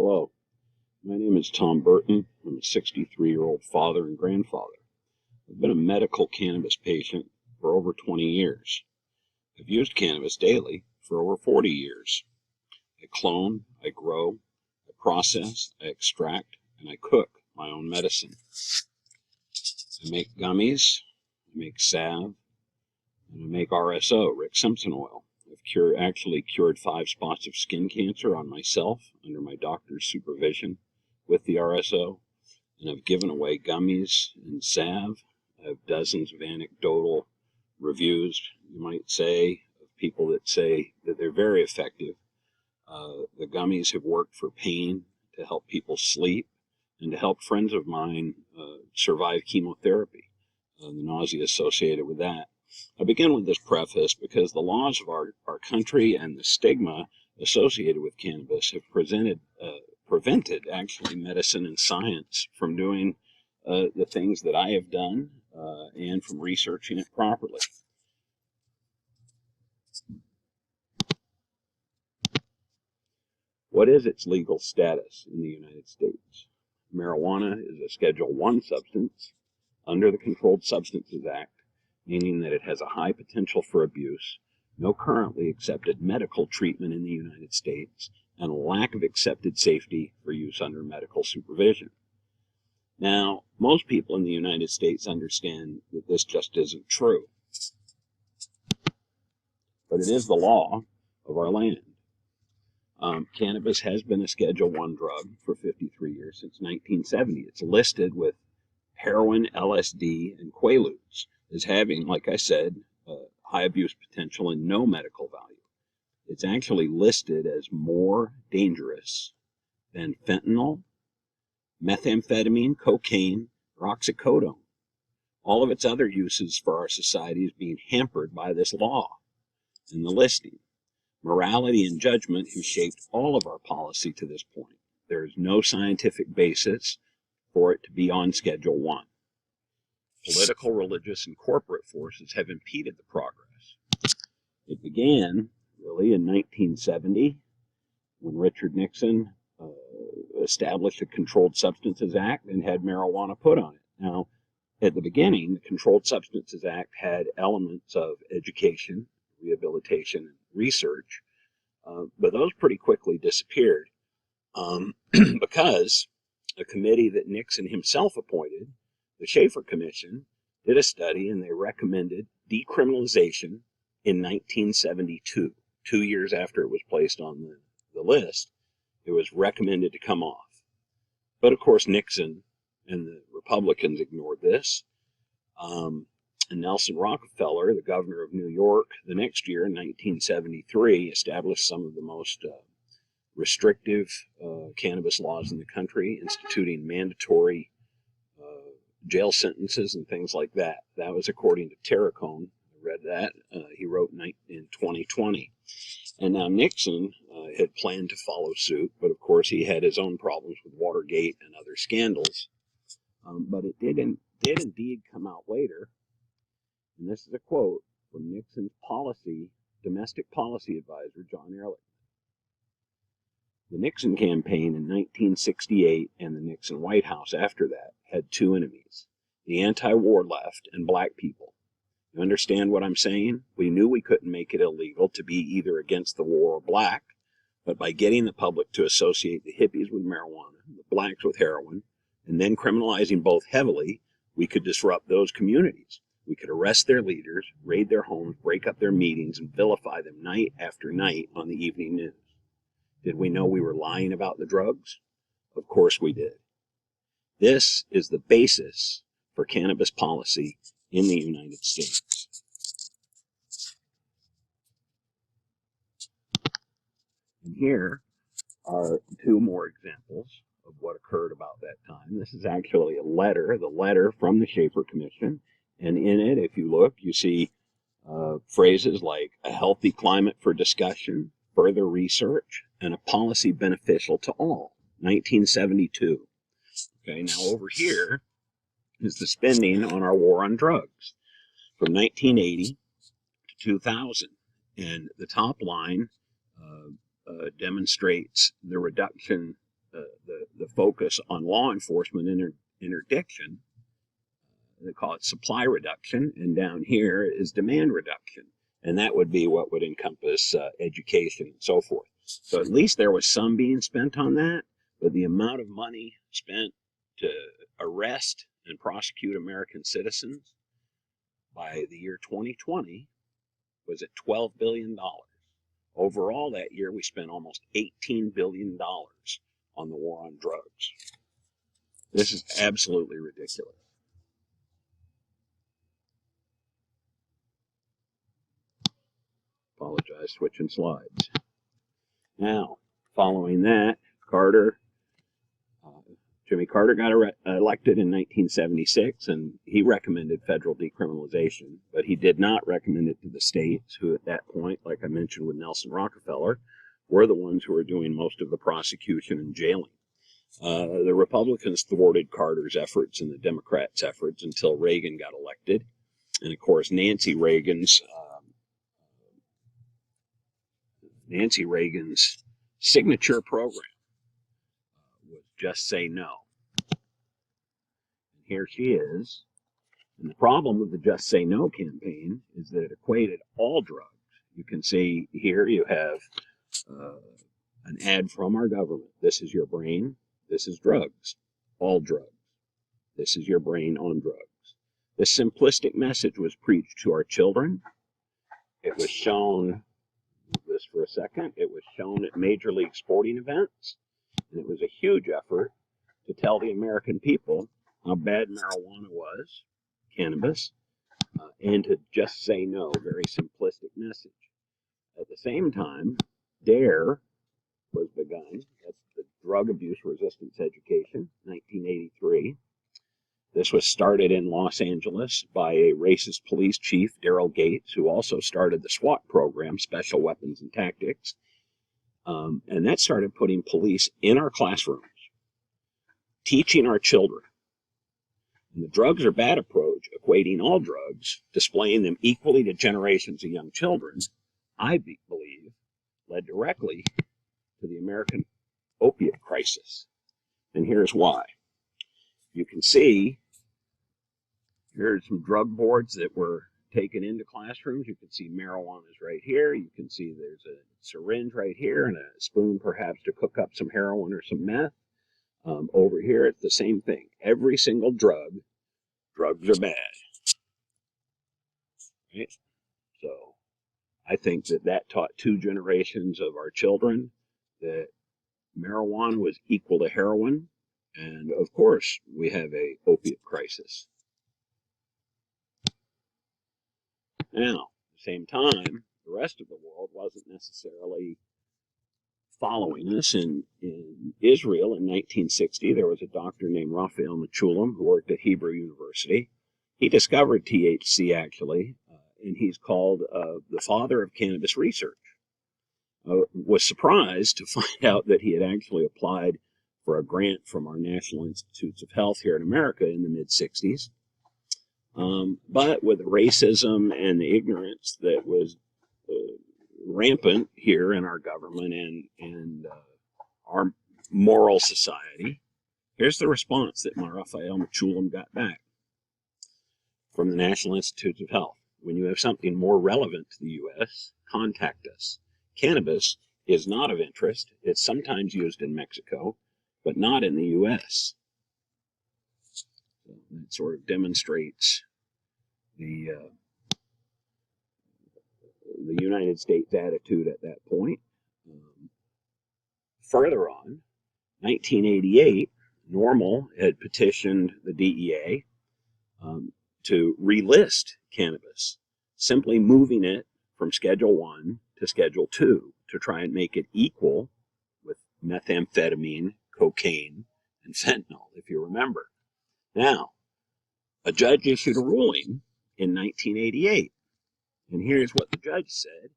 Hello, my name is Tom Burton. I'm a 63-year-old father and grandfather. I've been a medical cannabis patient for over 20 years. I've used cannabis daily for over 40 years. I clone, I grow, I process, I extract, and I cook my own medicine. I make gummies, I make salve, and I make RSO, Rick Simpson oil. I've actually cured 5 spots of skin cancer on myself under my doctor's supervision with the RSO, and I've given away gummies and salve. I have dozens of anecdotal reviews, you might say, of people that say that they're very effective. The gummies have worked for pain, to help people sleep, and to help friends of mine survive chemotherapy, the nausea associated with that. I begin with this preface because the laws of our country and the stigma associated with cannabis have prevented actually medicine and science from doing the things that I have done and from researching it properly. What is its legal status in the United States? Marijuana is a Schedule I substance under the Controlled Substances Act, meaning that it has a high potential for abuse, no currently accepted medical treatment in the United States, and a lack of accepted safety for use under medical supervision. Now, most people in the United States understand that this just isn't true, but it is the law of our land. Cannabis has been a Schedule I drug for 53 years, since 1970. It's listed with heroin, LSD, and Quaaludes as having, like I said, high abuse potential and no medical value. It's actually listed as more dangerous than fentanyl, methamphetamine, cocaine, or oxycodone. All of its other uses for our society is being hampered by this law and the listing. Morality and judgment have shaped all of our policy to this point. There is no scientific basis for it to be on Schedule I. Political, religious, and corporate forces have impeded the progress. It began, really, in 1970, when Richard Nixon established a Controlled Substances Act and had marijuana put on it. Now, at the beginning, the Controlled Substances Act had elements of education, rehabilitation, and research, but those pretty quickly disappeared because a committee that Nixon himself appointed, the Schaefer Commission, did a study and they recommended decriminalization in 1972, 2 years after it was placed on the list. It was recommended to come off. But of course, Nixon and the Republicans ignored this. And Nelson Rockefeller, the governor of New York, the next year in 1973, established some of the most restrictive cannabis laws in the country, instituting mandatory jail sentences and things like that. That was according to Terracone. I read that. He wrote in 2020. And now Nixon had planned to follow suit, but of course he had his own problems with Watergate and other scandals. But it did indeed come out later. And this is a quote from Nixon's domestic policy advisor, John Ehrlich. The Nixon campaign in 1968 and the Nixon White House after that had two enemies, the anti-war left and black people. You understand what I'm saying? We knew we couldn't make it illegal to be either against the war or black, but by getting the public to associate the hippies with marijuana, the blacks with heroin, and then criminalizing both heavily, we could disrupt those communities. We could arrest their leaders, raid their homes, break up their meetings, and vilify them night after night on the evening news. Did we know we were lying about the drugs? Of course we did. This is the basis for cannabis policy in the United States. And here are two more examples of what occurred about that time. This is actually the letter from the Schaefer Commission. And in it, if you look, you see phrases like a healthy climate for discussion, further research, and a policy beneficial to all, 1972. Okay, now over here is the spending on our war on drugs from 1980 to 2000. And the top line demonstrates the reduction the focus on law enforcement interdiction. They call it supply reduction, and down here is demand reduction. And that would be what would encompass education and so forth. So at least there was some being spent on that, but the amount of money spent to arrest and prosecute American citizens by the year 2020 was at $12 billion. Overall, that year, we spent almost $18 billion on the war on drugs. This is absolutely ridiculous. Apologize, switching slides. Now, following that, Jimmy Carter got elected in 1976, and he recommended federal decriminalization, but he did not recommend it to the states, who at that point, like I mentioned with Nelson Rockefeller, were the ones who were doing most of the prosecution and jailing. The Republicans thwarted Carter's efforts and the Democrats' efforts until Reagan got elected. And of course, Nancy Reagan's signature program was Just Say No. And here she is. And the problem with the Just Say No campaign is that it equated all drugs. You can see here you have an ad from our government. This is your brain. This is drugs. All drugs. This is your brain on drugs. This simplistic message was preached to our children. It was shown, this for a second, it was shown at major league sporting events. And it was a huge effort to tell the American people how bad marijuana was, cannabis, and to just say no, very simplistic message. At the same time, DARE was begun. That's the Drug Abuse Resistance Education, 1983. This was started in Los Angeles by a racist police chief, Daryl Gates, who also started the SWAT program, Special Weapons and Tactics. And that started putting police in our classrooms, teaching our children. And the drugs are bad approach, equating all drugs, displaying them equally to generations of young children, I believe, led directly to the American opiate crisis. And here's why. You can see, here's some drug boards that were taken into classrooms. You can see marijuana is right here. You can see there's a syringe right here and a spoon perhaps to cook up some heroin or some meth. Over here, it's the same thing. Every single drugs are bad. Right? So I think that taught 2 generations of our children that marijuana was equal to heroin. And of course, we have a opiate crisis. Now, at the same time, the rest of the world wasn't necessarily following us. In Israel in 1960, there was a doctor named Raphael Mechoulam who worked at Hebrew University. He discovered THC, actually, and he's called the father of cannabis research. Was surprised to find out that he had actually applied for a grant from our National Institutes of Health here in America in the mid-60s. But with the racism and the ignorance that was rampant here in our government and our moral society, here's the response that Raphael Mechoulam got back from the National Institutes of Health. When you have something more relevant to the U.S., contact us. Cannabis is not of interest. It's sometimes used in Mexico, but not in the U.S. So that sort of demonstrates the United States attitude at that point. Further on, 1988, Normal had petitioned the DEA to relist cannabis, simply moving it from Schedule 1 to Schedule 2 to try and make it equal with methamphetamine, cocaine, and fentanyl, if you remember. Now, a judge issued a ruling in 1988, and here's what the judge said,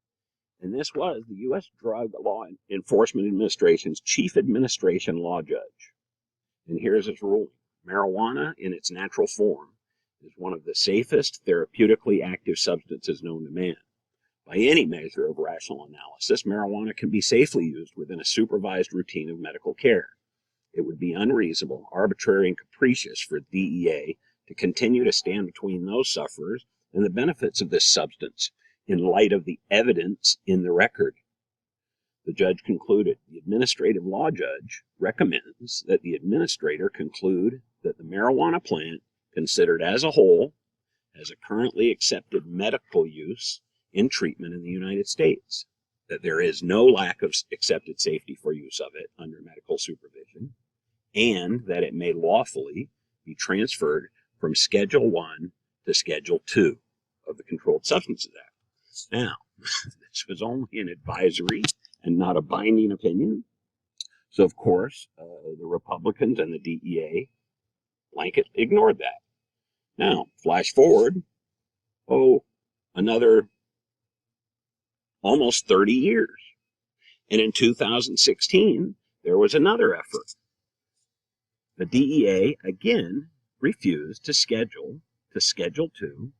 and this was the U.S. Drug Law Enforcement Administration's chief administration law judge. And here's his ruling. Marijuana, in its natural form, is one of the safest therapeutically active substances known to man. By any measure of rational analysis, marijuana can be safely used within a supervised routine of medical care. it would be unreasonable, arbitrary, and capricious for DEA to continue to stand between those sufferers and the benefits of this substance in light of the evidence in the record. The judge concluded, the administrative law judge recommends that the administrator conclude that the marijuana plant, considered as a whole, has a currently accepted medical use in treatment in the United States, that there is no lack of accepted safety for use of it under medical supervision, and that it may lawfully be transferred from Schedule 1 to Schedule 2 of the Controlled Substances Act. Now, this was only an advisory and not a binding opinion. So, of course, the Republicans and the DEA blanket ignored that. Now, flash forward, another almost 30 years. And in 2016, there was another effort. The DEA again refused to schedule to Schedule 2,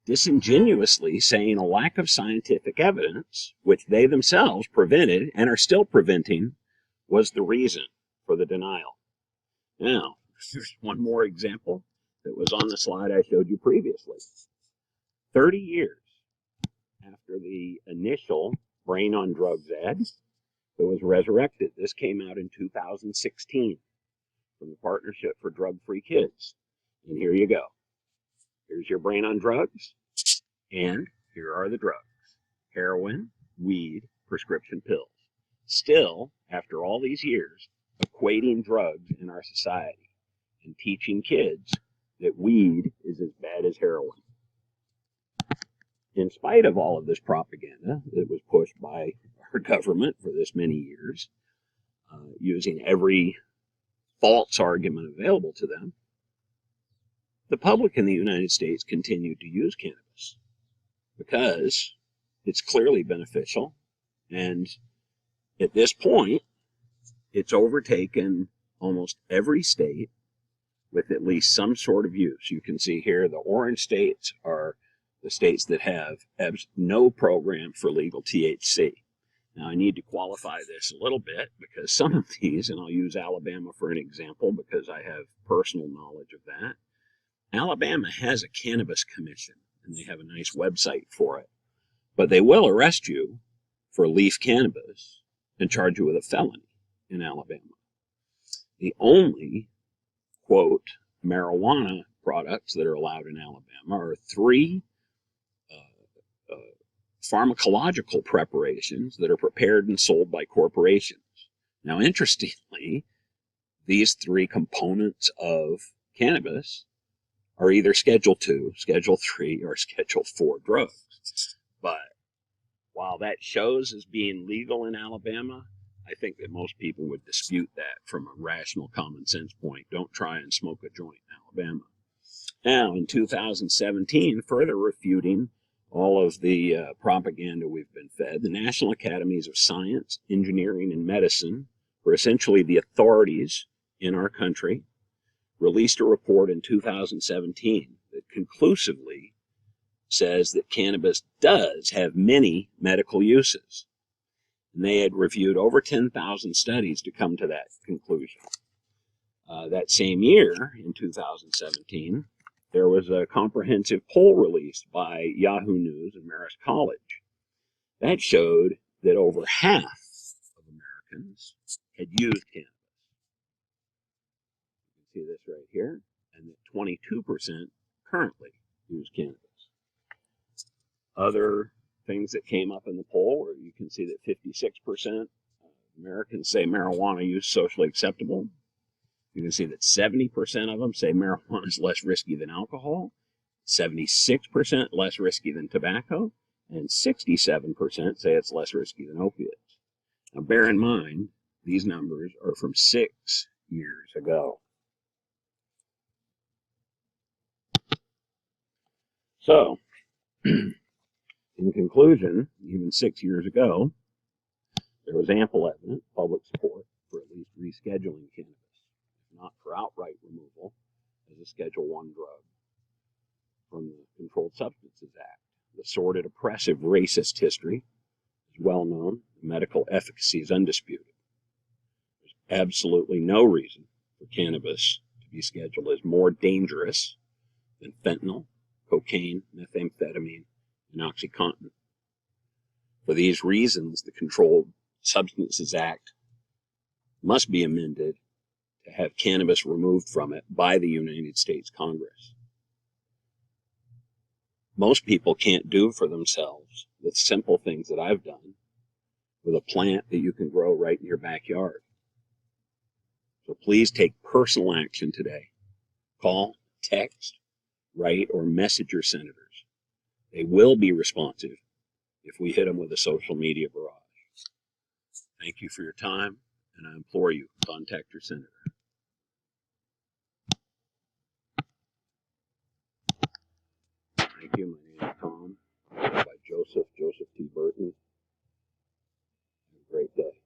disingenuously saying a lack of scientific evidence, which they themselves prevented and are still preventing, was the reason for the denial. Now, here's one more example that was on the slide I showed you previously. 30 years after the initial Brain on Drugs ad, it was resurrected. This came out in 2016 from the Partnership for Drug-Free Kids. And here you go. Here's your Brain on Drugs, and here are the drugs. Heroin, weed, prescription pills. Still, after all these years, equating drugs in our society and teaching kids that weed is as bad as heroin. In spite of all of this propaganda that was pushed by our government for this many years, using every false argument available to them, the public in the United States continued to use cannabis because it's clearly beneficial, and at this point, it's overtaken almost every state with at least some sort of use. You can see here the orange states are the states that have no program for legal THC. Now, I need to qualify this a little bit because some of these, and I'll use Alabama for an example because I have personal knowledge of that. Alabama has a cannabis commission, and they have a nice website for it. But they will arrest you for leaf cannabis and charge you with a felony in Alabama. The only, quote, marijuana products that are allowed in Alabama are 3 pharmacological preparations that are prepared and sold by corporations. Now, interestingly, these 3 components of cannabis are either Schedule 2, Schedule 3, or Schedule 4 drugs. But while that shows as being legal in Alabama, I think that most people would dispute that from a rational common sense point. Don't try and smoke a joint in Alabama. Now, in 2017, further refuting all of the propaganda we've been fed, the National Academies of Science, Engineering, and Medicine, who are essentially the authorities in our country, released a report in 2017 that conclusively says that cannabis does have many medical uses. And they had reviewed over 10,000 studies to come to that conclusion. That same year, in 2017, there was a comprehensive poll released by Yahoo News and Marist College. That showed that over half of Americans had used cannabis. You can see this right here, and that 22% currently use cannabis. Other things that came up in the poll, where you can see that 56% of Americans say marijuana use socially acceptable. You can see that 70% of them say marijuana is less risky than alcohol, 76% less risky than tobacco, and 67% say it's less risky than opiates. Now, bear in mind, these numbers are from 6 years ago. So, in conclusion, even 6 years ago, there was ample evidence, public support, for at least rescheduling cannabis, if not for outright removal, as a Schedule 1 drug from the Controlled Substances Act. The sordid, oppressive, racist history is well known. The medical efficacy is undisputed. Absolutely no reason for cannabis to be scheduled as more dangerous than fentanyl, cocaine, methamphetamine, and oxycodone. For these reasons, the Controlled Substances Act must be amended to have cannabis removed from it by the United States Congress. Most people can't do for themselves the simple things that I've done with a plant that you can grow right in your backyard. So please take personal action today. Call, text, write, or message your senators. They will be responsive if we hit them with a social media barrage. Thank you for your time, and I implore you, contact your senator. Thank you. My name is Tom, by Joseph T. Burton. Have a great day.